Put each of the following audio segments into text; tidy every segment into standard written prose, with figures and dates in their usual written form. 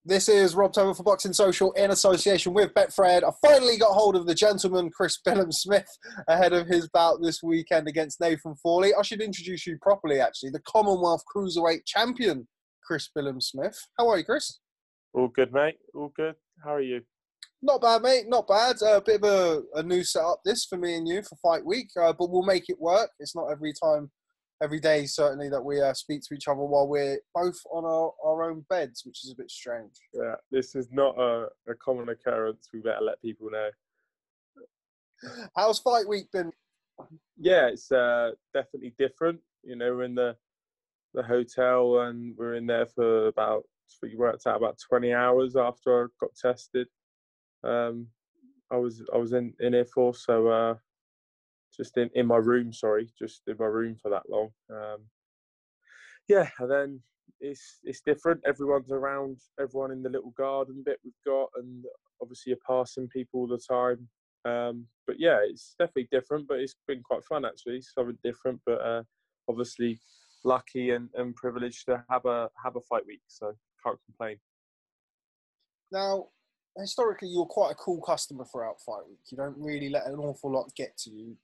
This is Rob Tover for Boxing Social in association with Betfred. I finally got hold of the gentleman, Chris BILLAM ahead of his bout this weekend against Nathan Thorley. I should introduce you properly, actually. The Commonwealth Cruiserweight Champion, Chris BILLAM. How are you, Chris? All good, mate. All good. How are you? Not bad, mate. Not bad. A bit of a new setup, this, for me and you for fight week. But we'll make it work. It's not every day, certainly, that we speak to each other while we're both on our own beds, which is a bit strange. Yeah, this is not a common occurrence. We better let people know. How's fight week been? Yeah, it's definitely different. You know, we're in the hotel and we're in there for we worked out about 20 hours after I got tested. I was in Air Force, so just in my room, just in my room for that long. Yeah, and then it's different. Everyone's around, everyone in the little garden bit we've got, and obviously you're passing people all the time. But yeah, it's definitely different, but it's been quite fun actually. Something different, but obviously lucky and privileged to have a fight week, so can't complain. Now, historically, you're quite a cool customer throughout fight week. You don't really let an awful lot get to you.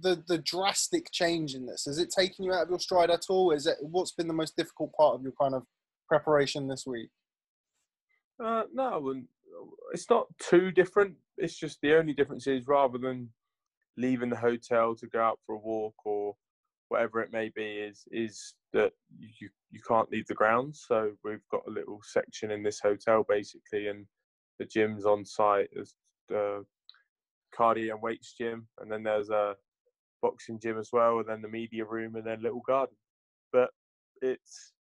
The drastic change in this, has it taken you out of your stride at all? What's been the most difficult part of your kind of preparation this week? No, it's not too different. It's just the only difference is rather than leaving the hotel to go out for a walk or whatever it may be, is that you can't leave the grounds. So we've got a little section in this hotel basically, and the gym's on site. There's the cardio and weights gym, and then there's a boxing gym as well, and then the media room, and then little garden. But it's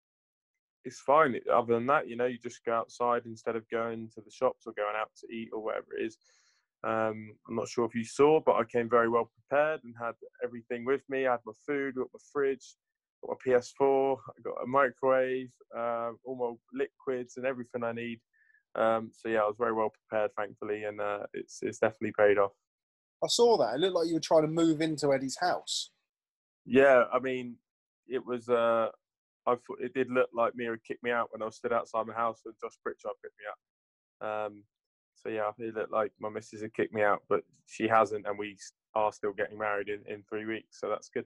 fine. Other than that, you know, you just go outside instead of going to the shops or going out to eat or whatever it is. I'm not sure if you saw, but I came very well prepared and had everything with me. I had my food, got my fridge, got my PS4, I got a microwave, all my liquids and everything I need. So yeah, I was very well prepared, thankfully, and it's definitely paid off. I saw that. It looked like you were trying to move into Eddie's house. Yeah, I mean, it was. I thought it did look like Mia had kicked me out when I stood outside my house and Josh Pritchard picked me up. So yeah, it looked like my missus had kicked me out, but she hasn't, and we are still getting married in 3 weeks, so that's good.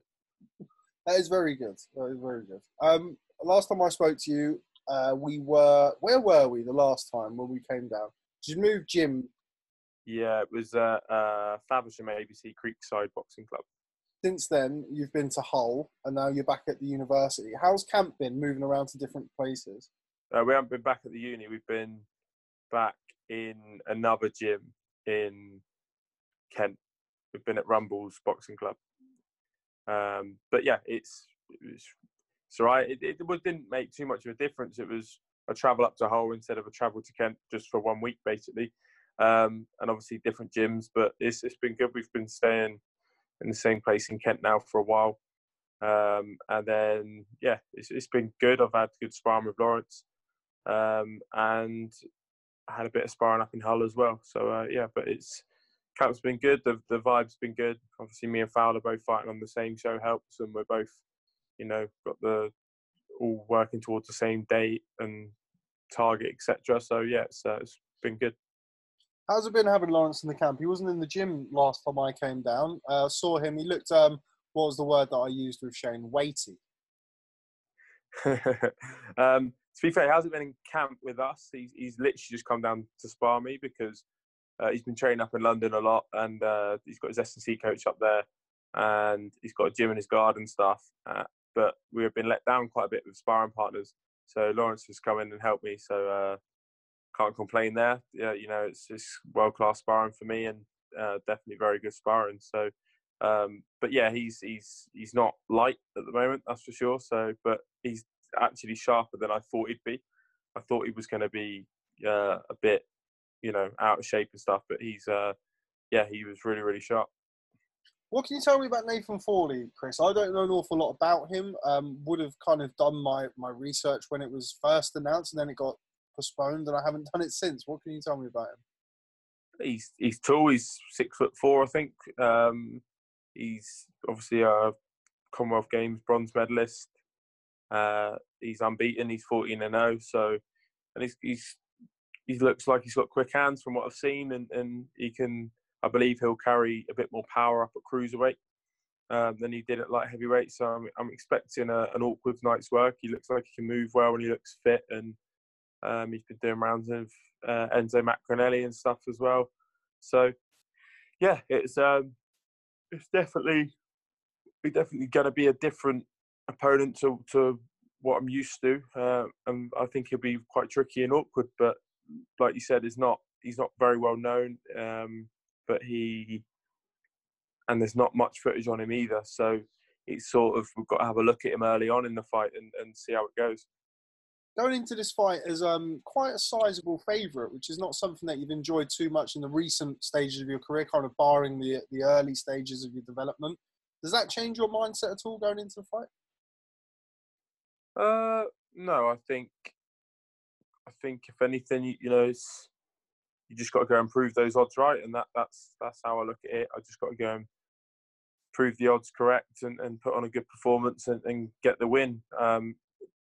That is very good. That is very good. Last time I spoke to you, where were we the last time when we came down? Did you move gym? Yeah, it was Faversham ABC Creekside Boxing Club. Since then, you've been to Hull, and now you're back at the university. How's camp been, moving around to different places? We haven't been back at the uni. We've been back in another gym in Kent. We've been at Rumble's Boxing Club. But yeah, it's all right. It didn't make too much of a difference. It was a travel up to Hull instead of a travel to Kent just for 1 week, basically. And obviously different gyms, but it's been good. We've been staying in the same place in Kent now for a while. And then, yeah, it's been good. I've had good sparring with Lawrence. And I had a bit of sparring up in Hull as well. So, yeah, but camp's been good. The vibe's been good. Obviously, me and Fowler both fighting on the same show helps, and we're both, you know, all working towards the same date and target, etc. So, yeah, it's been good. How's it been having Lawrence in the camp? He wasn't in the gym last time I came down. Saw him. He looked, what was the word that I used with Shane? Weighty. To be fair, he hasn't been in camp with us. He's literally just come down to spar me because he's been training up in London a lot, and he's got his S&C coach up there, and he's got a gym in his garden stuff. But we have been let down quite a bit with sparring partners. So Lawrence has come in and helped me. So can't complain there. Yeah, you know, it's world-class sparring for me, and definitely very good sparring. So, but yeah, he's not light at the moment, that's for sure. So, but he's actually sharper than I thought he'd be. I thought he was going to be a bit, you know, out of shape and stuff. But he's, yeah, he was really, really sharp. What can you tell me about Nathan Thorley, Chris? I don't know an awful lot about him. Would have kind of done my research when it was first announced, and then it got postponed, and I haven't done it since. What can you tell me about him? He's tall. He's 6'4", I think. He's obviously a Commonwealth Games bronze medalist. He's unbeaten. He's 14-0. So, and he's he looks like he's got quick hands from what I've seen, and he can. I believe he'll carry a bit more power up at cruiserweight than he did at light heavyweight. So I'm expecting an awkward night's work. He looks like he can move well and he looks fit, and he's been doing rounds of Enzo Macronelli and stuff as well. So yeah, it's definitely going to be a different opponent to what I'm used to, and I think he'll be quite tricky and awkward. But like you said, he's not very well known, but there's not much footage on him either. So it's sort of, we've got to have a look at him early on in the fight and see how it goes. Going into this fight as quite a sizable favourite, which is not something that you've enjoyed too much in the recent stages of your career, kind of barring the early stages of your development. Does that change your mindset at all going into the fight? No, I think if anything, you just got to go and prove those odds right, and that's how I look at it. I just got to go and prove the odds correct and put on a good performance and get the win.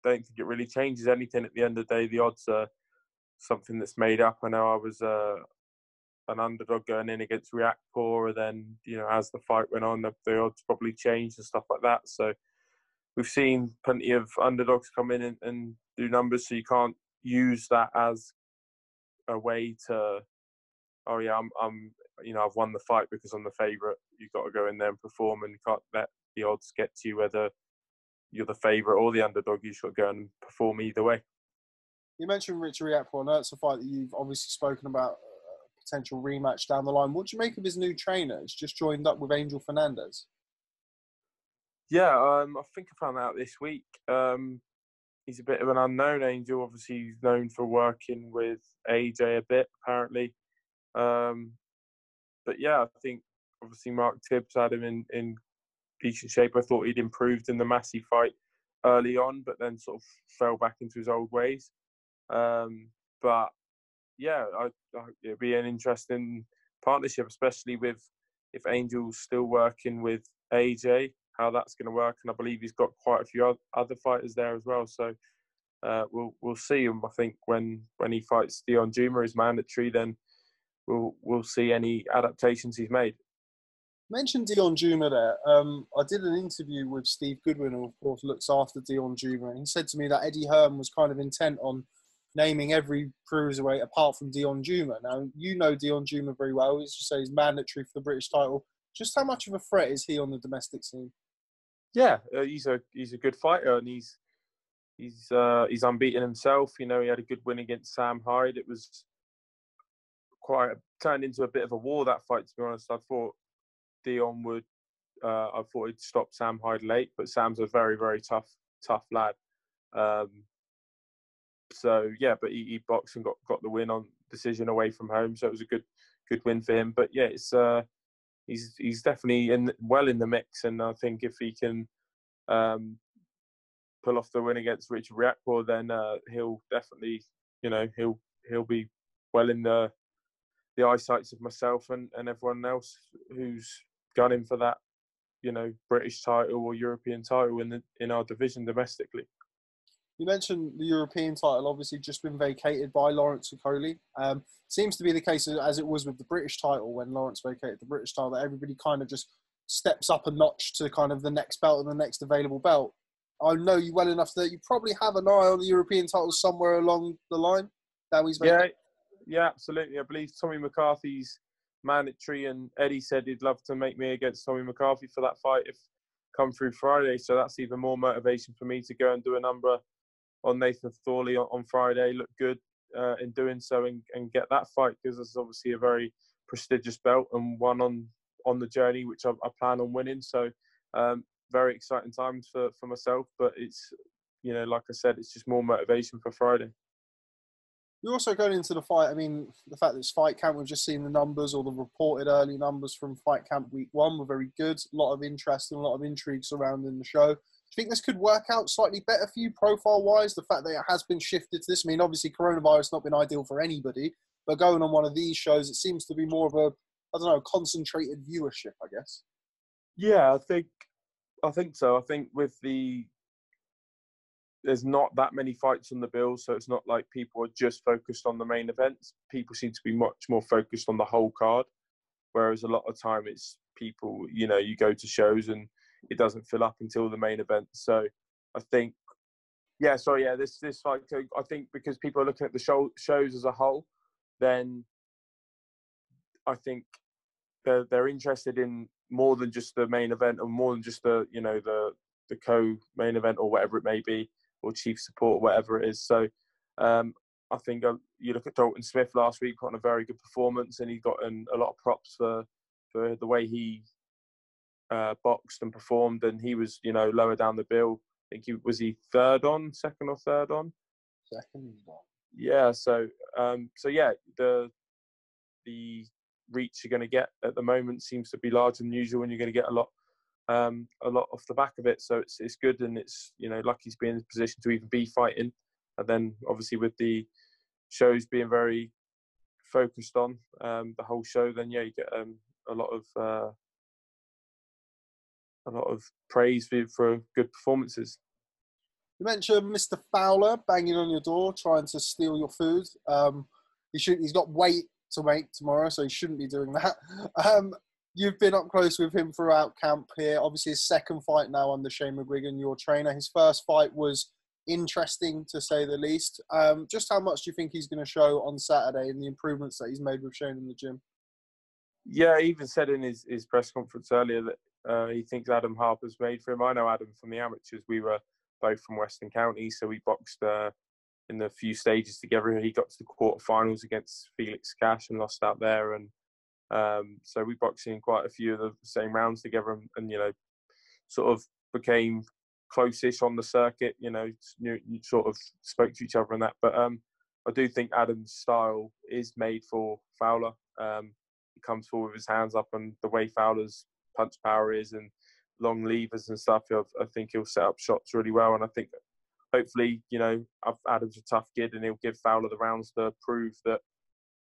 Don't think it really changes anything at the end of the day. The odds are something that's made up. I know I was an underdog going in against Riakporhe, and then as the fight went on, the odds probably changed and stuff like that. So we've seen plenty of underdogs come in and do numbers, so you can't use that as a way to, oh yeah, I've won the fight because I'm the favourite. You've got to go in there and perform, and you can't let the odds get to you whether you're the favourite or the underdog. You should go and perform either way. You mentioned Richard Riakporhe. I know it's a fight that you've obviously spoken about, a potential rematch down the line. What do you make of his new trainer? He's just joined up with Angel Fernandez. Yeah, I think I found out this week. He's a bit of an unknown, Angel. Obviously, he's known for working with AJ a bit, apparently. But yeah, I think obviously Mark Tibbs had him in decent shape. I thought he'd improved in the Massey fight early on, but then sort of fell back into his old ways. But yeah, it'd be an interesting partnership, especially with if Angel's still working with AJ, how that's going to work. And I believe he's got quite a few other fighters there as well. So we'll see him. I think when he fights Dion Juma is mandatory, then we'll see any adaptations he's made. Mentioned Dion Juma there. I did an interview with Steve Goodwin, who of course looks after Dion Juma, and he said to me that Eddie Hearn was kind of intent on naming every cruiserweight apart from Dion Juma. Now, you know Dion Juma very well. As you say, he's mandatory for the British title. Just how much of a threat is he on the domestic scene? Yeah, he's a good fighter, and he's unbeaten himself. He had a good win against Sam Hyde. It was turned into a bit of a war, that fight, to be honest. I thought Dion would. I thought he'd stop Sam Hyde late, but Sam's a very, very tough lad. So yeah, but he boxed and got the win on decision away from home. So it was a good win for him. But yeah, it's he's definitely in the mix, and I think if he can pull off the win against Richard Riakporhe, then he'll definitely he'll be well in the eyesights of myself and everyone else who's gunning for that British title or European title in our division domestically. You mentioned the European title obviously just been vacated by Lawrence Okoli. Seems to be the case as it was with the British title when Lawrence vacated the British title, that everybody kind of just steps up a notch to kind of the next belt and the next available belt. I know you well enough that you probably have an eye on the European title somewhere along the line. Yeah, absolutely. I believe Tommy McCarthy's mandatory, and Eddie said he'd love to make me against Tommy McCarthy for that fight if come through Friday. So that's even more motivation for me to go and do a number on Nathan Thorley on Friday, look good in doing so and get that fight, because it's obviously a very prestigious belt and one on the journey, which I plan on winning. So very exciting times for myself, but it's, like I said, it's just more motivation for Friday. You're also going into the fight, I mean, the fact that it's fight camp, we've just seen the numbers or the reported early numbers from fight camp week 1 were very good. A lot of interest and a lot of intrigue surrounding the show. Do you think this could work out slightly better for you profile-wise, the fact that it has been shifted to this? I mean, obviously, coronavirus has not been ideal for anybody, but going on one of these shows, it seems to be more of a, concentrated viewership, I guess. Yeah, I think so. I think with the there's not that many fights on the bill, so it's not like people are just focused on the main events. People seem to be much more focused on the whole card, whereas a lot of time it's people, you know, you go to shows and it doesn't fill up until the main event. So I think, this fight, I think because people are looking at the shows as a whole, then I think they're interested in more than just the main event, or more than just the co-main event or whatever it may be, or chief support or whatever it is. So I think you look at Dalton Smith last week, put on a very good performance, and he got a lot of props for the way he boxed and performed, and he was, you know, lower down the bill. I think he second or third on? Second. Yeah, so yeah, the reach you're going to get at the moment seems to be larger than usual, and you're going to get a lot off the back of it. So it's good, and it's, you know, lucky to be in a position to even be fighting. And then obviously with the shows being very focused on the whole show, then yeah, you get a lot of praise for good performances. You mentioned Mr. Fowler banging on your door, trying to steal your food. He's got weight to make tomorrow, so he shouldn't be doing that. You've been up close with him throughout camp here. Obviously, his second fight now under Shane McGuigan, your trainer. His first fight was interesting, to say the least. Just how much do you think he's going to show on Saturday and the improvements that he's made with Shane in the gym? Yeah, he even said in his press conference earlier that he thinks Adam Harper's made for him. I know Adam from the amateurs. We were both from Western County, so we boxed in the few stages together. He got to the quarterfinals against Felix Cash and lost out there, and so we boxed in quite a few of the same rounds together, and you know, sort of became close-ish on the circuit. You know, sort of spoke to each other and that. But I do think Adam's style is made for Fowler. He comes forward with his hands up, and the way Fowler's punch power is, and long levers and stuff, I think he'll set up shots really well. And I think hopefully, you know, Adam's a tough kid, and he'll give Fowler the rounds to prove that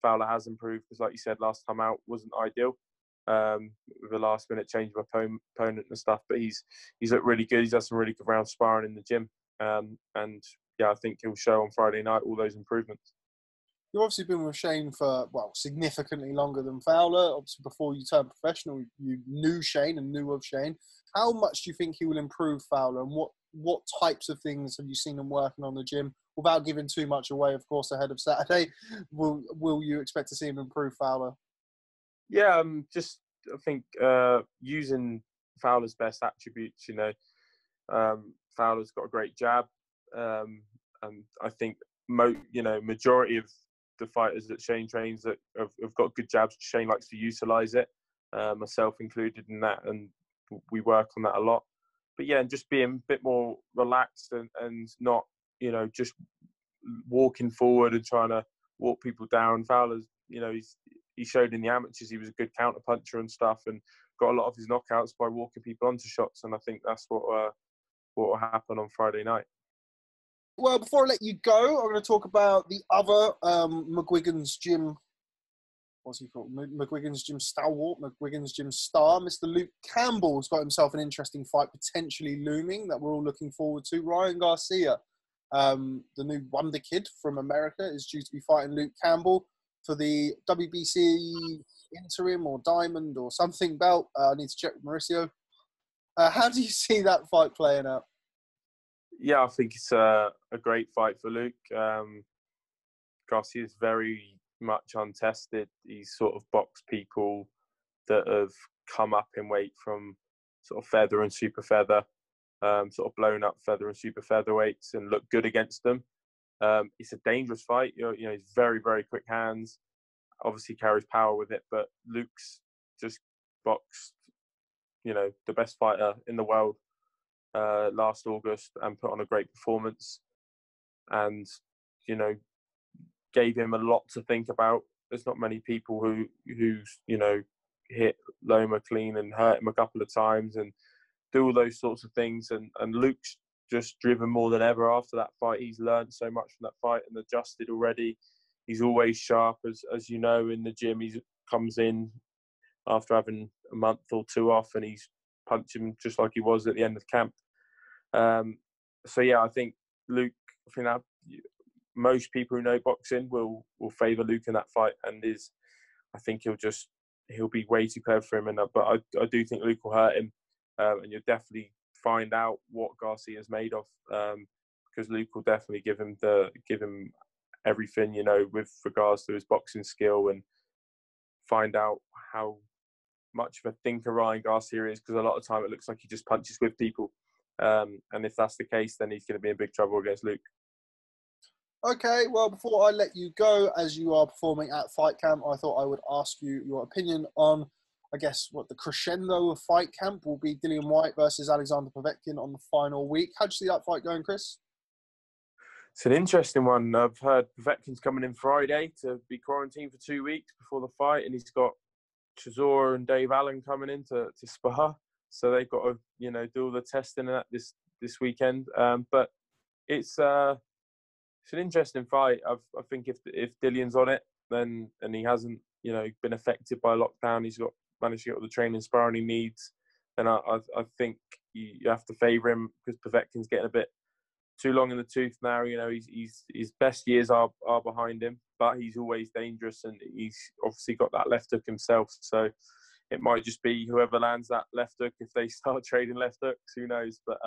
Fowler has improved, because like you said, last time out wasn't ideal with a last minute change of opponent and stuff, but he's looked really good. He's had some really good rounds sparring in the gym, and yeah, I think he'll show on Friday night all those improvements. You've obviously been with Shane for, well, significantly longer than Fowler. Obviously, before you turned professional, you knew Shane and knew of Shane. How much do you think he will improve Fowler, and what types of things have you seen him working on the gym? Without giving too much away, of course, ahead of Saturday, will you expect to see him improve Fowler? Yeah, I think using Fowler's best attributes. You know, Fowler's got a great jab, and I think majority of the fighters that Shane trains that have got good jabs. Shane likes to utilise it, myself included in that, and we work on that a lot. But yeah, and just being a bit more relaxed and not, you know, just walking forward and trying to walk people down. Fowler's, you know, he showed in the amateurs he was a good counter puncher and stuff, and got a lot of his knockouts by walking people onto shots. And I think that's what will happen on Friday night. Well, before I let you go, I'm going to talk about the other McGuigan's gym. What's he called? McGuigan's gym stalwart, McGuigan's gym star. Mr. Luke Campbell's got himself an interesting fight potentially looming that we're all looking forward to. Ryan Garcia, the new wonder kid from America, is due to be fighting Luke Campbell for the WBC interim or diamond or something belt. I need to check with Mauricio. How do you see that fight playing out? Yeah, I think it's a great fight for Luke. Garcia is very much untested. He's sort of boxed people that have come up in weight from sort of feather and super feather, sort of blown up feather and super featherweights, and look good against them. It's a dangerous fight. You know, he's very, very quick hands. Obviously carries power with it, but Luke's just boxed, you know, the best fighter in the world last August and put on a great performance, and, you know, gave him a lot to think about. There's not many people who you know, hit Loma clean and hurt him a couple of times and do all those sorts of things. And Luke's just driven more than ever after that fight. He's learned so much from that fight and adjusted already. He's always sharp, as you know, in the gym. He comes in after having a month or two off, and he's punching just like he was at the end of camp. So yeah, I think Luke, I think that most people who know boxing will favour Luke in that fight, and I think he'll be way too clever for him. But I do think Luke will hurt him, and you'll definitely find out what Garcia is made of, because Luke will definitely give him everything, you know, with regards to his boxing skill, and find out how much of a thinker Ryan Garcia is, because a lot of time it looks like he just punches with people. And if that's the case, then he's going to be in big trouble against Luke. Okay, well, before I let you go, as you are performing at Fight Camp, I thought I would ask you your opinion on, I guess, what the crescendo of Fight Camp will be. Dillian Whyte versus Alexander Povetkin on the final week. How'd you see that fight going, Chris? It's an interesting one. I've heard Povetkin's coming in Friday to be quarantined for 2 weeks before the fight, and he's got Chisora and Dave Allen coming in to spar. So they've got to, you know, do all the testing and that this weekend. But it's an interesting fight. I think if Dillian's on it, then, and he hasn't, you know, been affected by lockdown, he's managed to get all the training sparring he needs, then I think you have to favour him, because Povetkin's getting a bit too long in the tooth now. You know, his best years are behind him, but he's always dangerous, and he's obviously got that left hook himself. So it might just be whoever lands that left hook, if they start trading left hooks, who knows? But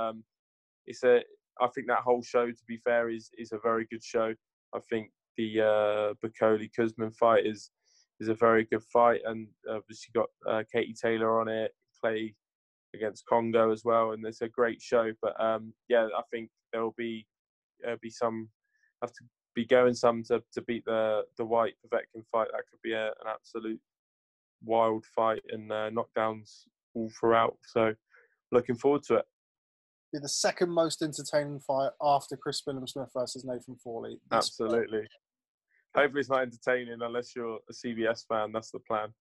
I think that whole show, to be fair, is a very good show. I think the Bakoli-Kuzman fight is a very good fight, and obviously got Katie Taylor on it, Clay against Congo as well, and it's a great show. But yeah, I think there'll be some have to be going some to beat the White Povetkin fight. That could be an absolute wild fight, and knockdowns all throughout. So looking forward to it. Be the second most entertaining fight after Chris Billam-Smith versus Nathan Thorley. Absolutely. Hopefully it's not entertaining unless you're a CBS fan. That's the plan.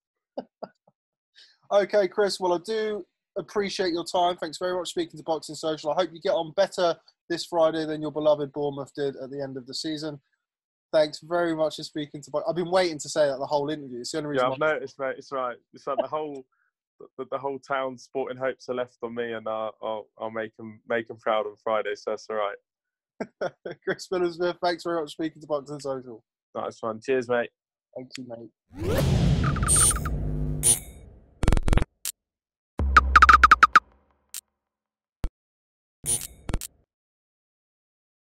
Okay, Chris. Well, I do appreciate your time. Thanks very much for speaking to Boxing Social. I hope you get on better this Friday than your beloved Bournemouth did at the end of the season. Thanks very much for speaking to I've been waiting to say that the whole interview. It's the only reason. Yeah, I've noticed, mate. It's right. It's like the whole town's sporting hopes are left on me, and I'll make them proud on Friday. So that's all right. Chris Billam-Smith, thanks very much for speaking to Boxing Social. Nice one. Cheers, mate. Thank you, mate.